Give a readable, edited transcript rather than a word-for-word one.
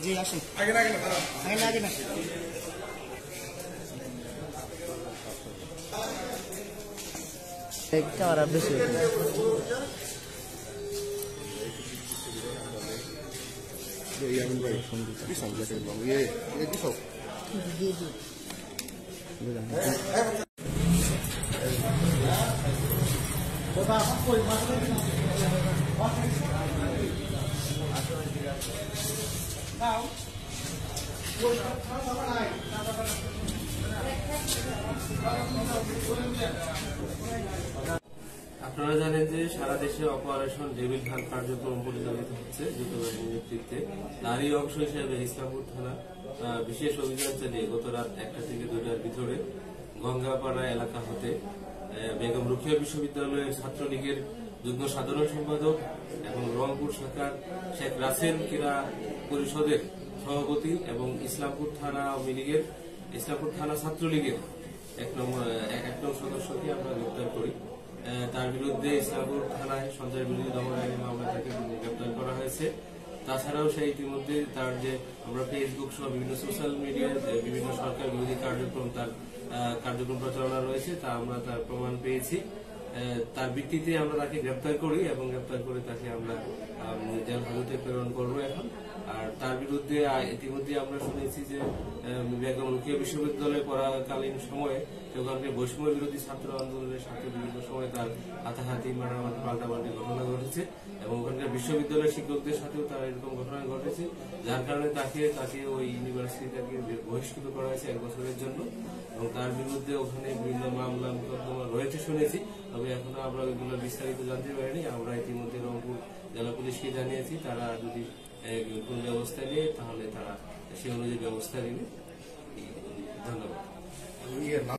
জি আসুন আগে না একটা আর বেশি আপনারা জানেন যে সারা দেশে অপারেশন ডেভিল হান্ট কার্যক্রম পরিচালিত হচ্ছে যুদ্ধবাহিনীর নেতৃত্বে। তারই অংশ হিসেবে ইসলামপুর থানা বিশেষ অভিযান চালিয়ে গত রাত 1টা থেকে 2টার ভিতরে গঙ্গাপাড়া এলাকা হতে বেগম রোকেয়া বিশ্ববিদ্যালয়ের ছাত্রলীগের যুগ্ম সাধারণ সম্পাদক এবং রংপুর শাখার শেখ রাসেল ক্রীড়া পরিষদের সভাপতি এবং ইসলামপুর থানা আওয়ামী লীগের ইসলামপুর থানা ছাত্রলীগের এক নং সদস্যকে আমরা গ্রেপ্তার করি। তার বিরুদ্ধে ইসলামপুর থানায় সন্ত্রাস বিরোধী দমন আইনে মামলা তাকে গ্রেপ্তার করা হয়েছে। তাছাড়াও সে ইতিমধ্যে তার যে আমরা ফেসবুক সহ বিভিন্ন সোশ্যাল মিডিয়ায় বিভিন্ন সরকার বিরোধী কার্যক্রম তার কার্যক্রম প্রচারণা রয়েছে, তা আমরা তার প্রমাণ পেয়েছি। তার ভিত্তিতে আমরা তাকে গ্রেপ্তার করি এবং গ্রেপ্তার করে তাকে আমরা জেল হাজতে প্রেরণ করবো এখন। আর তার বিরুদ্ধে ইতিমধ্যে আমরা শুনেছি যে বেগম রোকেয়া বিশ্ববিদ্যালয়ে পড়াকালীন সময়ে ওখানকে বৈষম্য বিরোধী ছাত্র আন্দোলনের সাথে বিভিন্ন সময় তার হাতাহাতি মারামারি পাল্টাপাল্টি ঘটনা ঘটেছে এবং ওখানকার বিশ্ববিদ্যালয়ের শিক্ষকদের সাথেও তার এরকম ঘটনা ঘটেছে, যার কারণে তাকে ওই ইউনিভার্সিটি থেকে বহিষ্কৃত করা হয়েছে 1 বছরের জন্য। এবং তার বিরুদ্ধে ওখানে বিভিন্ন মামলা মোকদ্দমা রয়েছে শুনেছি, তবে এখনো আমরা ওইগুলো বিস্তারিত জানতে পারিনি। আমরা ইতিমধ্যে রংপুর জেলা পুলিশকে জানিয়েছি, তারা যদি কোন ব্যবস্থা নেয় তাহলে তারা সে অনুযায়ী ব্যবস্থা নেবে। ধন্যবাদ।